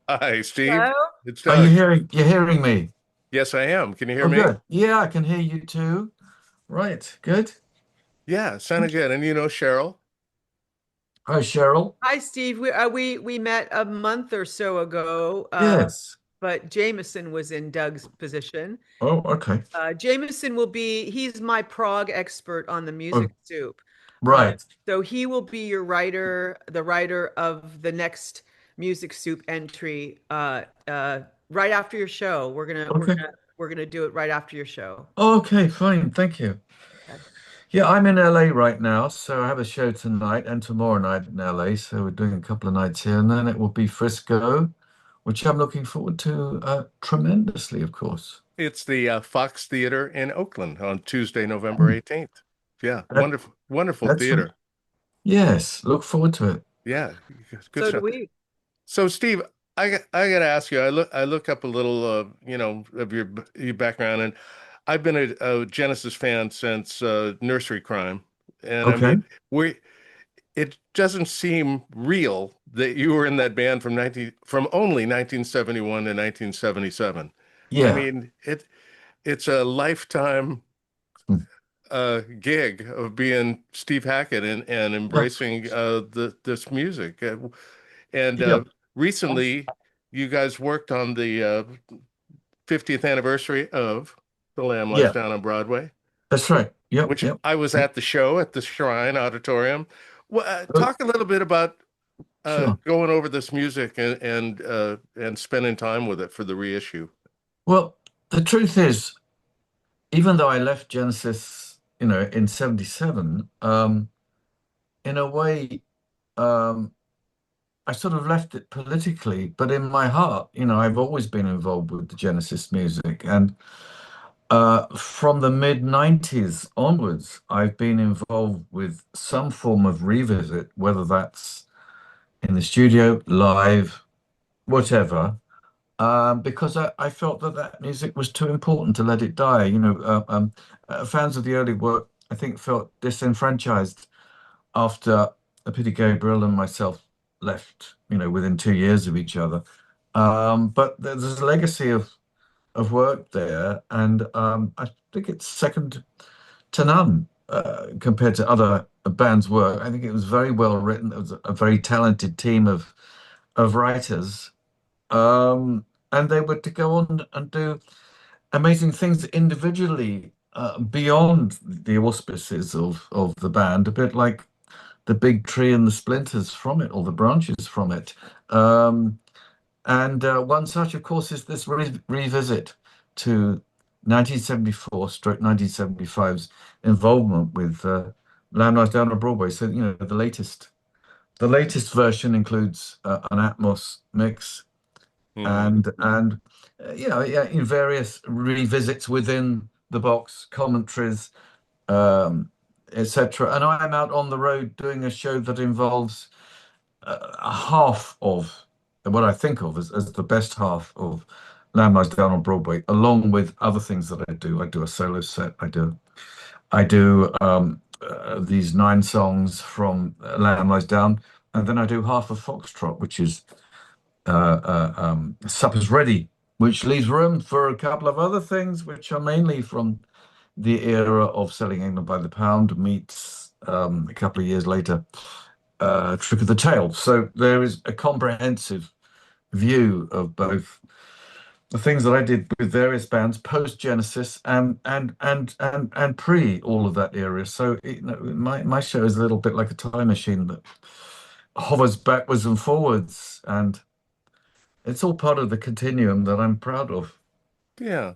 Hi, Steve. Hello. It's Are you Doug. hearing me? Yes, I am. Can you hear Oh, me? good. Yeah, I can hear you too. Right, good. Yeah, sounded good. And you know Cheryl? Hi, Cheryl. Hi, Steve. We met a month or so ago, Yes. but Jameson was in Doug's position. Oh, okay. Jameson will be, he's my prog expert on the Oh, music soup. Uh, right. so he will be your writer, the writer of the next music soup entry right after your show. Okay. We're gonna do it right after your show. Okay, fine. Thank you. Okay. Yeah, I'm in LA right now, so I have a show tonight and tomorrow night in LA. So we're doing a couple of nights here, and then it will be Frisco, which I'm looking forward to tremendously, of course. It's the Fox Theater in Oakland on Tuesday, November Hmm. 18th. Yeah, That, wonderful, wonderful that's right. theater. Yes, look forward to it. Yeah, good So do stuff. we. So, Steve, I got to ask you. I look up a little, of your background, and I've been a Genesis fan since Nursery Crime, and I Okay. mean, we it doesn't seem real that you were in that band from only 1971 to 1977. I Yeah. mean, it's a lifetime Hmm. gig of being Steve Hackett and Yeah. embracing this music. And Yeah. recently, you guys worked on the 50th anniversary of The Lamb Lies Yeah. Down on Broadway, That's right. Yep. which Yep. I was Yep. at the show at the Shrine Auditorium. Well, Oh, talk a little bit about sure. going over this music and spending time with it for the reissue. Well, the truth is, even though I left Genesis, in 77, in a way, um, I sort of left it politically, but in my heart, I've always been involved with the Genesis music. And from the mid 90s onwards, I've been involved with some form of revisit, whether that's in the studio, live, whatever. Because I felt that that music was too important to let it die. Fans of the early work, I think, felt disenfranchised after Peter Gabriel and myself left, within 2 years of each other. But there's a legacy of work there, and I think it's second to none compared to other bands' work. I think it was very well written. It was a very talented team of writers, and they were to go on and do amazing things individually beyond the auspices of the band, a bit like the big tree and the splinters from it, or the branches from it. Um, and one such, of course, is this revisit to 1974 stroke 1975's involvement with Lamb Lies Down on Broadway. So, the latest version includes an Atmos mix Hmm. and yeah, in various revisits within the box, commentaries, etc. And I'm out on the road doing a show that involves half of what I think of as the best half of Lamb Lies Down on Broadway, along with other things that I do. I do a solo set. I do these 9 songs from Lamb Lies Down, and then I do half of Foxtrot, which is Supper's Ready, which leaves room for a couple of other things, which are mainly from the era of Selling England by the Pound meets a couple of years later, Trick of the Tail. So there is a comprehensive view of both the things that I did with various bands post Genesis and pre all of that era. So my show is a little bit like a time machine that hovers backwards and forwards, and it's all part of the continuum that I'm proud of. Yeah.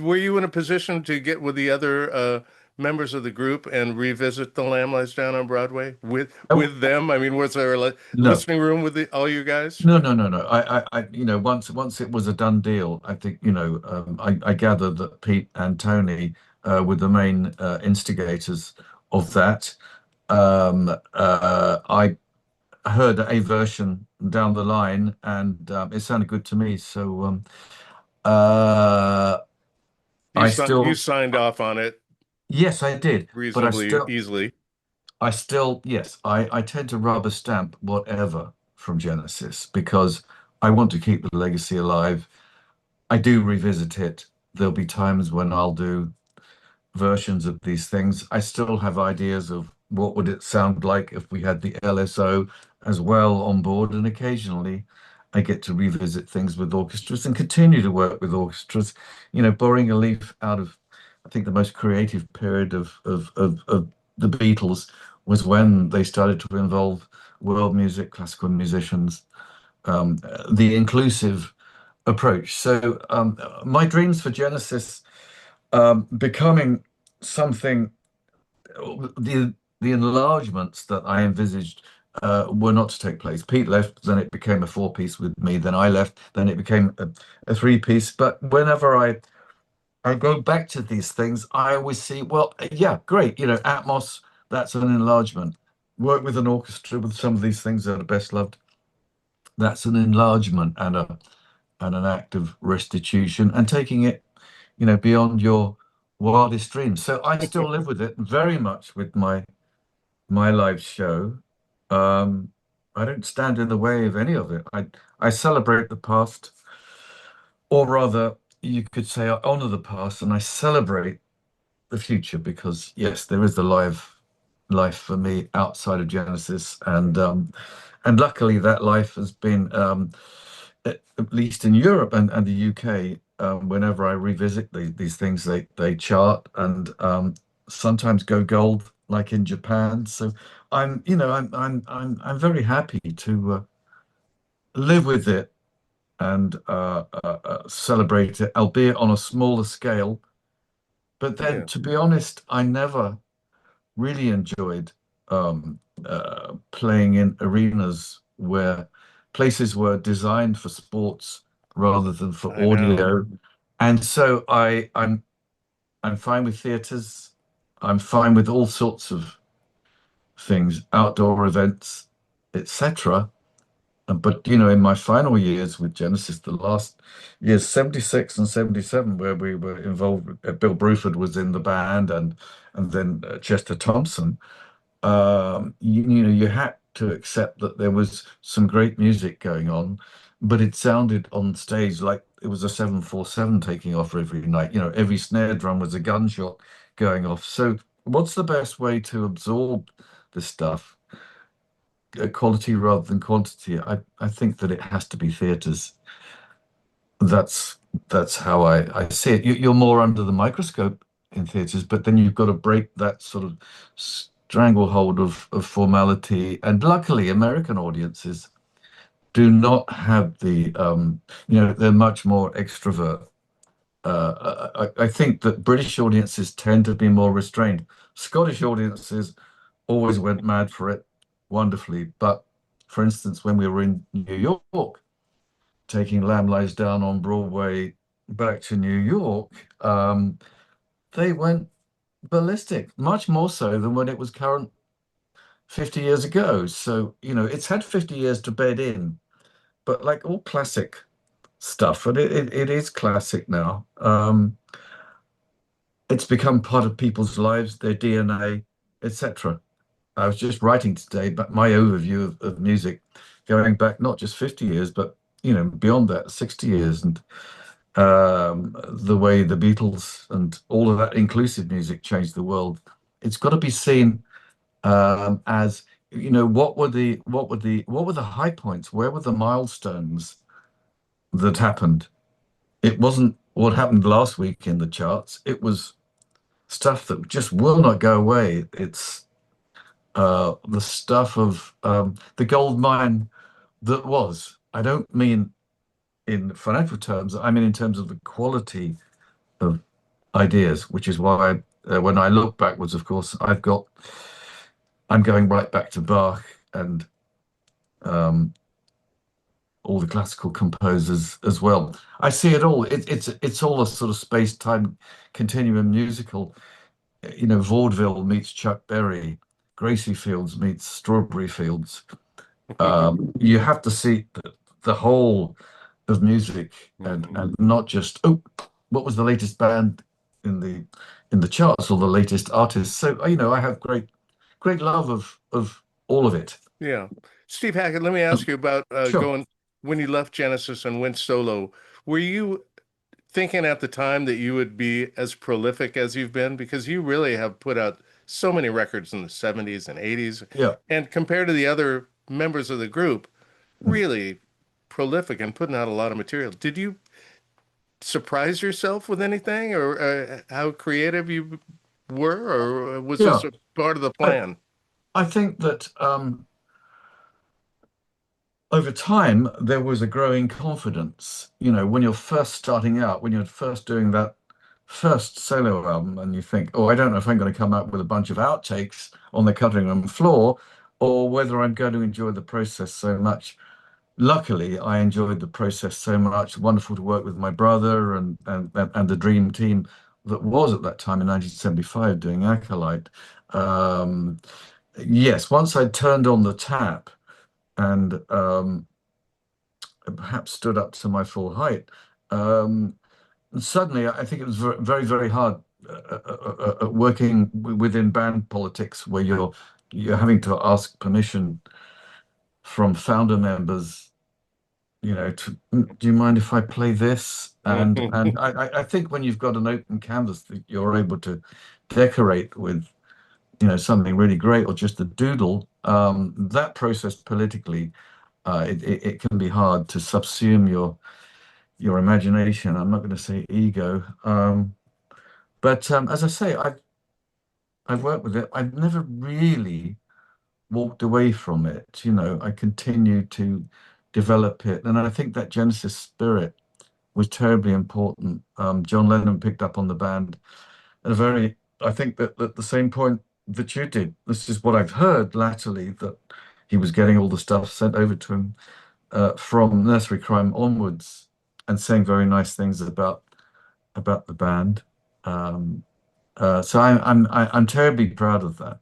Were you in a position to get with the other members of the group and revisit The Lamb Lies Down on Broadway Oh, with them? I mean, was there a no, listening room with all you guys? no, no, no, no. Once it was a done deal, I think, I gathered that Pete and Tony were the main instigators of that. I heard a version down the line, and it sounded good to me. So uh, You I si you still, signed off on it yes, I did, but I reasonably still, easily. I still, yes, I tend to rubber stamp whatever from Genesis because I want to keep the legacy alive. I do revisit it. There'll be times when I'll do versions of these things. I still have ideas of what would it sound like if we had the LSO as well on board, and occasionally I get to revisit things with orchestras and continue to work with orchestras, borrowing a leaf out of, I think, the most creative period of the Beatles was when they started to involve world music, classical musicians, the inclusive approach. So my dreams for Genesis becoming something, the enlargements that I envisaged were not to take place. Pete left, then it became a four-piece with me. Then I left, then it became a three-piece. But whenever I go back to these things, I always see, well, yeah, great, Atmos, that's an enlargement. Work with an orchestra with some of these things that are best loved. That's an enlargement and an act of restitution and taking it, beyond your wildest dreams. So I still live with it very much with my live show. Um, I don't stand in the way of any of it. I celebrate the past, or rather, you could say I honor the past and I celebrate the future because yes, there is the life for me outside of Genesis, and luckily that life has been at least in Europe and the UK. Whenever I revisit these things, they chart and sometimes go gold, like in Japan. So I'm very happy to live with it and celebrate it, albeit on a smaller scale. But then, Yeah, to be honest, I never really enjoyed playing in arenas where places were designed for sports rather than for I know. audio. And so I'm fine with theaters. I'm fine with all sorts of things, outdoor events, etc. But in my final years with Genesis, the last years, 76 and 77, where we were involved, Bill Bruford was in the band and then Chester Thompson. You had to accept that there was some great music going on, but it sounded on stage like it was a 747 taking off every night. Every snare drum was a gunshot going off. So, what's the best way to absorb this stuff? Quality rather than quantity. I think that it has to be theaters. That's that's how I see it. You're more under the microscope in theaters, but then you've got to break that sort of stranglehold of formality. And luckily, American audiences do not have they're much more extrovert. I think that British audiences tend to be more restrained. Scottish audiences always went mad for it wonderfully. But for instance, when we were in New York, taking Lamb Lies Down on Broadway back to New York, they went ballistic, much more so than when it was current 50 years ago. So, it's had 50 years to bed in, but like all classic stuff, and it is classic now. It's become part of people's lives, their DNA, etc. I was just writing today about my overview of music going back not just 50 years, but beyond that, 60 years, and the way the Beatles and all of that inclusive music changed the world. It's got to be seen as what were the high points? Where were the milestones that happened? It wasn't what happened last week in the charts. It was stuff that just will not go away. It's the stuff of the gold mine that was. I don't mean in financial terms. I mean in terms of the quality of ideas, which is why when I look backwards, of course, I'm going right back to Bach and um, all the classical composers as well. I see it all. It's all a sort of space-time continuum musical. Vaudeville meets Chuck Berry, Gracie Fields meets Strawberry Fields. You have to see the whole of music and not just what was the latest band in the charts or the latest artist. So I have great love of all of it. Yeah. Steve Hackett, let me ask you about Sure. when you left Genesis and went solo, were you thinking at the time that you would be as prolific as you've been? Because you really have put out so many records in the 70s and 80s, Yeah. and compared to the other members of the group, really prolific and putting out a lot of material. Did you surprise yourself with anything, or how creative you were, or was this Yeah. a part of the I plan? I think that over time there was a growing confidence. When you're first starting out, when you're first doing that first solo album, and you think, oh, I don't know if I'm going to come up with a bunch of outtakes on the cutting room floor, or whether I'm going to enjoy the process so much. Luckily, I enjoyed the process so much. Wonderful to work with my brother and the dream team that was at that time in 1975 doing Acolyte. Um, yes, once I turned on the tap and perhaps stood up to my full height, um, suddenly I think it was very, very hard working within band politics where you're having to ask permission from founder members, do you mind if I play this? And I think when you've got an open canvas that you're able to decorate with, something really great or just a doodle, that process politically, it can be hard to subsume your imagination. I'm not going to say ego, but as I say, I've worked with it. I've never really walked away from it. I continue to develop it, and I think that Genesis spirit was terribly important. John Lennon picked up on the band at a very, I think that at the same point that you did. This is what I've heard latterly, that he was getting all the stuff sent over to him from Nursery Crime onwards, and saying very nice things about the band. Um, so I'm terribly proud of that.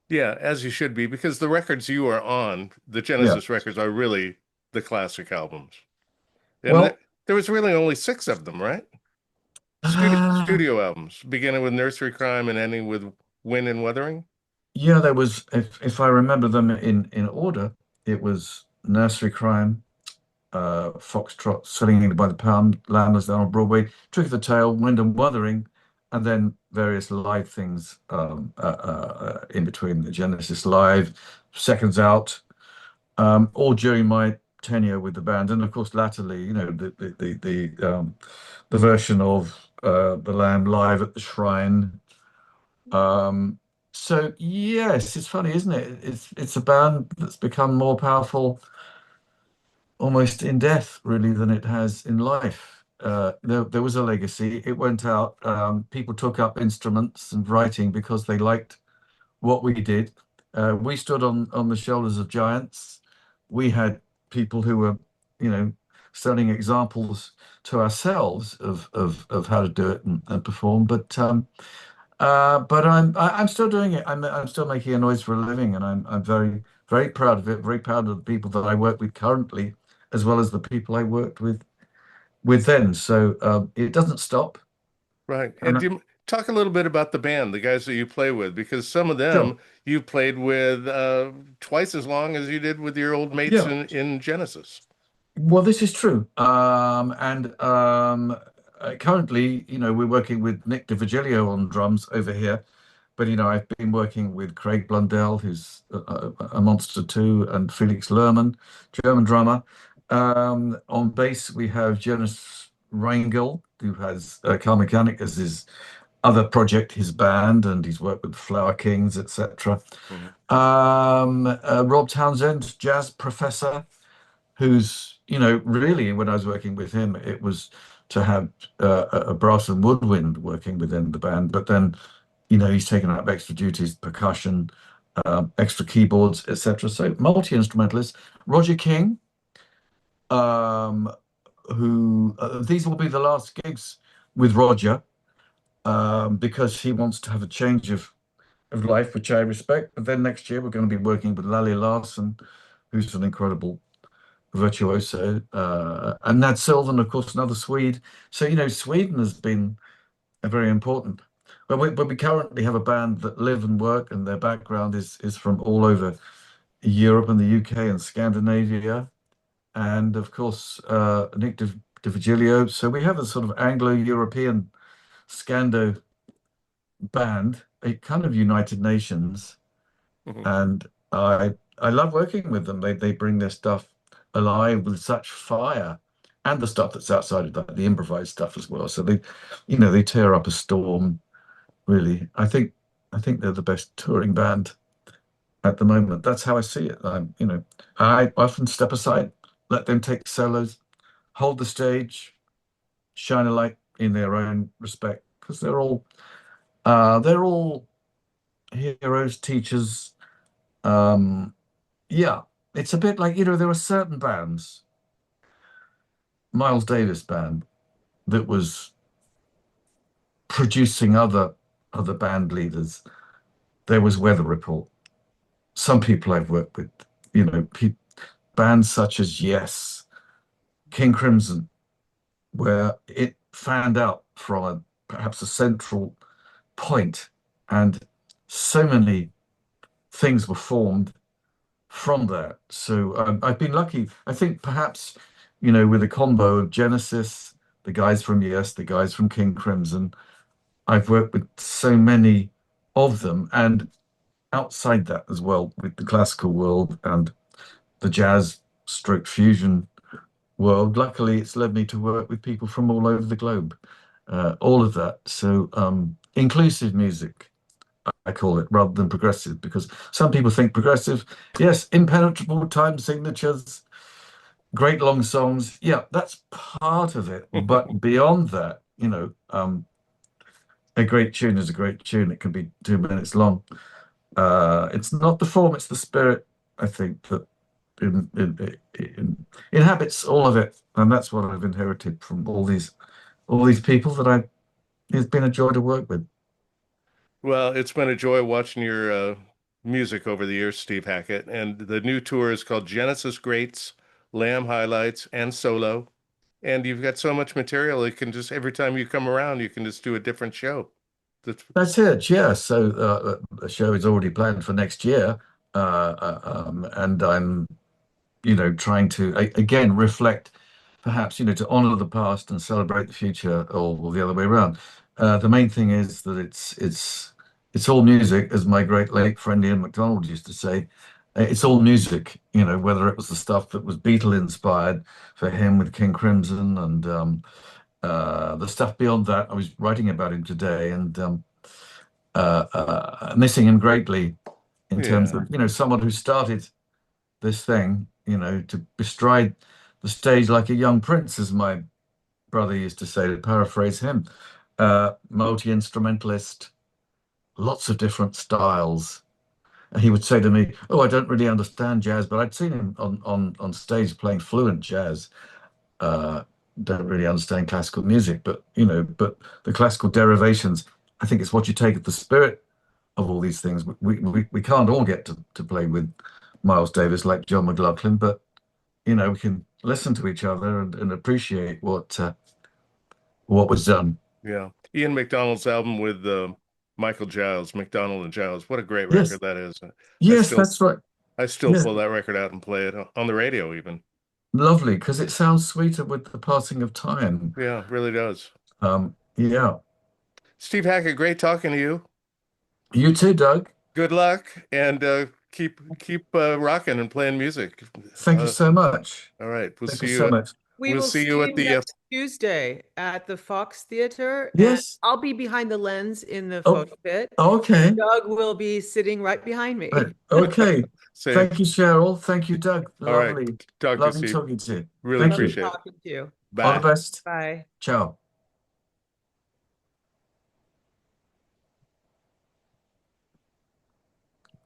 Yeah, as you should be, because the records you are on, the Yeah. Genesis records, are really the classic albums. And Well, there was really only six of them, right? uh, Studio albums, beginning with Nursery Crime and ending with Wind and Wuthering. yeah, there was, if I remember them in order, it was Nursery Crime, Foxtrot, Selling It by the Pound, Landless Down on Broadway, Trick of the Tail, Wind and Wuthering, and then various live things in between, the Genesis Live, Seconds Out, all during my tenure with the band, and of course latterly, the version of The Lamb live at the Shrine. Um, so yes, it's funny, isn't it? It's a band that's become more powerful almost in death, really, than it has in life. There was a legacy. It went out. People took up instruments and writing because they liked what we did. We stood on the shoulders of giants. We had people who were, you know, setting examples to ourselves of how to do it and perform. But I'm still doing it. I'm still making a noise for a living, and I'm very very proud of it. Very proud of the people that I work with currently, as well as the people I worked with then. So it doesn't stop. Right. And And do you talk a little bit about the band, the guys that you play with, because some of sure, them you played with twice as long as you did with your old mates yeah. in Genesis. Well, this is true. And currently, we're working with Nick DiVigilio on drums over here. But, I've been working with Craig Blundell, who's a monster too, and Felix Lerman, German drummer. On bass, we have Jonas Rangel, who has Car Mechanic as his other project, his band, and he's worked with Flower Kings, etc. Mhm. Rob Townsend, jazz professor, who's, really, when I was working with him, it was to have a brass and woodwind working within the band. But then, he's taken up extra duties, percussion, extra keyboards, etc. So multi-instrumentalist. Roger King, um, who these will be the last gigs with Roger, because he wants to have a change of life, which I respect. But then next year we're going to be working with Lally Larson, who's an incredible virtuoso, and Nad Sylvan, of course, another Swede. So, Sweden has been a very important. But we currently have a band that live and work, and their background is from all over Europe and the UK and Scandinavia. and of course Nick Virgilio. So we have a sort of Anglo-European Scando band, a kind of United Nations, Mhm. and I love working with them. They bring their stuff alive with such fire, and the stuff that's outside of that, the improvised stuff as well. So they tear up a storm. Really, I think they're the best touring band at the moment. That's how I see it. I often step aside, let them take solos, hold the stage, shine a light in their own respect, because they're all heroes, teachers. Yeah, it's a bit like, there are certain bands, Miles Davis band, that was producing other band leaders. There was Weather Report. Some people I've worked with, bands such as Yes, King Crimson, where it fanned out from perhaps a central point, and so many things were formed from that. So I've been lucky. I think perhaps, with a combo of Genesis, the guys from Yes, the guys from King Crimson, I've worked with so many of them, and outside that as well, with the classical world and the jazz stroke fusion world. Luckily, it's led me to work with people from all over the globe, all of that. So inclusive music, I call it, rather than progressive, because some people think progressive, yes, impenetrable time signatures, great long songs. Yeah, that's part of it. But beyond that, a great tune is a great tune. It can be 2 minutes long. It's not the form, it's the spirit, I think, that inhabits all of it. And that's what I've inherited from all these people that it's been a joy to work with. Well, it's been a joy watching your music over the years, Steve Hackett. And the new tour is called Genesis Greats, Lamb Highlights, and Solo. And you've got so much material, it can just, every time you come around, you can just do a different show. That's, That's it, yeah. So the show is already planned for next year, and I'm, trying to again reflect, perhaps, to honor the past and celebrate the future, or the other way around. The main thing is that it's all music, as my great late friend Ian MacDonald used to say. It's all music, whether it was the stuff that was Beatle inspired for him with King Crimson, and the stuff beyond that. I was writing about him today, and missing him greatly, in terms yeah, of, someone who started this thing, to bestride the stage like a young prince, as my brother used to say, to paraphrase him. Multi-instrumentalist, lots of different styles. And he would say to me, "Oh, I don't really understand jazz," but I'd seen him on stage playing fluent jazz. Uh, don't really understand classical music, but the classical derivations, I think it's what you take of the spirit of all these things. We can't all get to play with Miles Davis like John McLaughlin, but we can listen to each other and appreciate what was done. yeah. Ian McDonald's album with Michael Giles, McDonald and Giles. What a great record Yes, that is. I yes, still that's right. I still Yes, pull that record out and play it on the radio even. lovely, because it sounds sweeter with the passing of time. Yeah, really does. Yeah, Steve Hackett, great talking to you. you too, Doug. Good luck and keep rocking and playing music. Thank you so much. All right, Thank you so much. We we'll will see see you at you the next Tuesday at the Fox Theater, and Yes. I'll be behind the lens in the Oh, photo pit, and okay. Doug will be sitting right behind me. Right. Okay. say Thank you, Cheryl. Thank you, Doug. all right. Lovely, Talk to you, lovely Steve. talking to you. Really Thank Lovely you. appreciate it. talking to you. All the Bye. best. Bye. Ciao.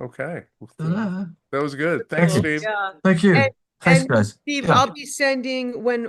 Okay. Ta-da. That was good. Thanks, Thank you. Cool. Steve. Yeah. Thank And you. Thanks, and guys. Steve, Yeah. I'll be sending when